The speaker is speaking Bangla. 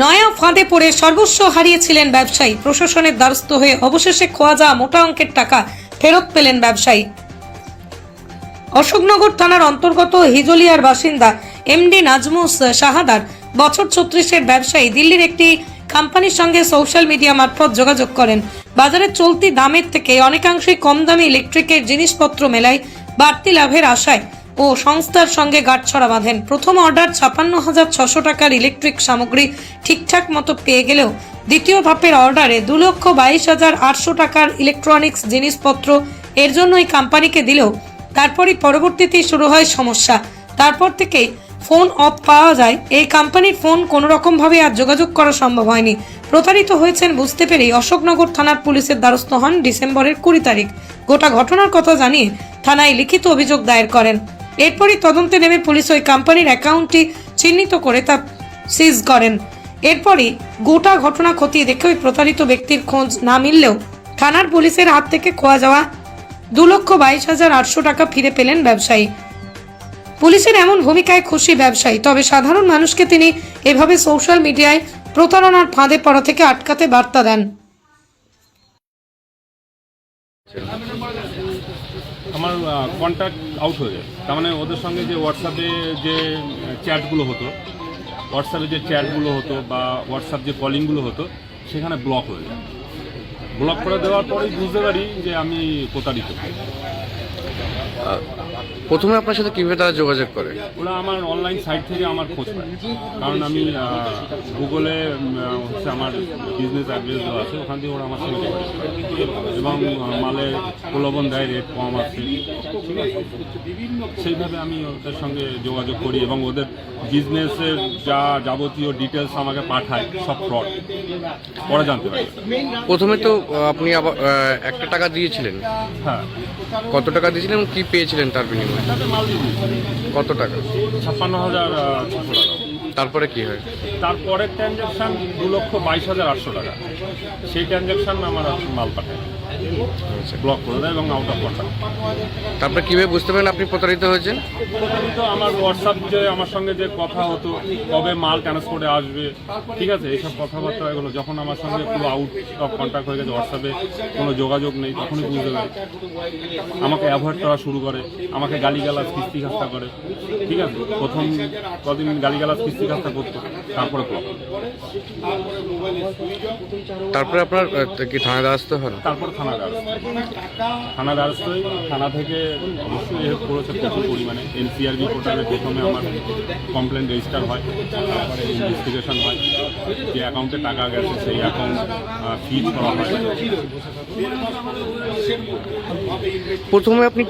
নয়া ফাঁদে পড়ে সর্বস্ব হারিয়েছিলেন ব্যবসায়ী। প্রশাসনের দ্বারস্থ হয়ে অবশেষে খোয়া যাওয়া মোটা অঙ্কের টাকা ফেরত পেলেন ব্যবসায়ী। অশোকনগর থানার অন্তর্গত হিজলিয়ার বাসিন্দা এমডি নাজমুস শাহাদার বছর 36-এর ব্যবসায়ী দিল্লির একটি কোম্পানির সঙ্গে সোশ্যাল মিডিয়া মারফত যোগাযোগ করেন। বাজারে চলতি দামের থেকে অনেকাংশই কম দামে ইলেকট্রিকের জিনিসপত্র মেলায় বাড়তি লাভের আশায় ও সংস্থার সঙ্গে গাঁটছড়া বাঁধেন। প্রথম অর্ডার 56,600 টাকার ইলেকট্রিক সামগ্রী ঠিকঠাক মতো পেয়ে গেলেও দ্বিতীয় ধাপের অর্ডারে 2,22,800 টাকার ইলেকট্রনিক্স জিনিসপত্র এর জন্য এই কোম্পানিকে দিলেও তারপরই পরবর্তীতে শুরু হয় সমস্যা। তারপর থেকে ফোন অফ পাওয়া যায়। এই কোম্পানির ফোন কোনো রকমভাবে আর যোগাযোগ করা সম্ভব হয়নি। প্রতারিত হয়েছেন বুঝতে পেরেই অশোকনগর থানার পুলিশের দ্বারস্থ হন ডিসেম্বরের 20 তারিখ। গোটা ঘটনার কথা জানিয়ে থানায় লিখিত অভিযোগ দায়ের করেন। এরপরই তদন্তে নেমে পুলিশ ওই কোম্পানির অ্যাকাউন্টটি চিহ্নিত করে তা সিজ করেন। এরপরই গোটা ঘটনা খতিয়ে দেখে ওই প্রতারিত ব্যক্তির খোঁজ না মিললেও থানার পুলিশের হাত থেকে খোয়া যাওয়া 2,22,800 টাকা ফিরে পেলেন ব্যবসায়ী। পুলিশের এমন ভূমিকায় খুশি ব্যবসায়ী, তবে সাধারণ মানুষকে তিনি এভাবে সোশ্যাল মিডিয়ায় প্রতারণার ফাঁদে পড়া থেকে আটকাতে বার্তা দেন। আমার কন্ট্যাক্ট আউট হয়ে যায়, তার মানে ওদের সঙ্গে যে হোয়াটসঅ্যাপে যে চ্যাটগুলো হতো বা হোয়াটসঅ্যাপ যে কলিংগুলো হতো সেখানে ব্লক হয়ে যায়। ব্লক করে দেওয়ার পরেই বুঝতে পারি যে আমি প্রতারিত। প্রথমে আপনার সাথে কীভাবে তারা যোগাযোগ করে? ওরা আমার অনলাইন সাইট থেকে আমার খোঁজ পায়, কারণ আমি গুগলে হচ্ছে আমার বিজনেস অ্যাড্রেস দেওয়া আছে, ওখান থেকে ওরা আমার সঙ্গে যোগাযোগ করে এবং মালের প্রলোভন দেয়, রেট কম আছে, ঠিক আছে। সেইভাবে আমি ওদের সঙ্গে যোগাযোগ করি এবং ওদের বিজনেসের যা যাবতীয় ডিটেলস আমাকে পাঠায়, সব ফ্রড ওরা জানতে পারে। প্রথমে তো আপনি আবার একটা টাকা দিয়েছিলেন। হ্যাঁ। কত টাকা দিয়েছিলেন, কি পেয়েছিলেন তার বিনিময়ে? মাল দিয়ে দিয়েছি। কত টাকা? 56,600 টাকা। তারপরে কি হয়? তারপরের ট্রানজ্যাকশান 2,22,800 টাকা। সেই ট্রানজ্যাকশান আমার মাল পাঠায়, ব্লক করে দেয় এবং আউট অফ কন্ট্যাক্ট। তারপরে কীভাবে বুঝতে পারেন আপনি প্রতারিত হয়েছেন? প্রতারিত আমার হোয়াটসঅ্যাপ যে আমার সঙ্গে যে কথা হতো, কবে মাল ট্রান্সপোর্টে আসবে, ঠিক আছে, এইসব কথাবার্তা এগুলো যখন আমার সঙ্গে পুরো আউট অফ কন্ট্যাক্ট হয়ে গেছে, হোয়াটসঅ্যাপে কোনো যোগাযোগ নেই, তখনই বুঝতে পারি। আমাকে অ্যাভয়েড করা শুরু করে, আমাকে গালিগালাজ কিস্তি খাস্তা করে, ঠিক আছে। প্রথম কদিন গালিগালাজ কিস্তি খাস্তা করতো, তারপরে ব্লক। তারপরে আপনার কি থানায় দ্বারস্থ হন? তারপর থানা দ্বারস্থ হই। থানা থেকে অবশ্যই হেল্প করেছে প্রচুর পরিমাণে। এনসিআরবি পোর্টালে প্রথমে আমার কমপ্লেন রেজিস্টার হয়, তারপরে ইনভেস্টিগেশন হয়, যে অ্যাকাউন্টে টাকা গেছে সেই অ্যাকাউন্ট ফ্রিজ করা হয়। প্রথমে আপনি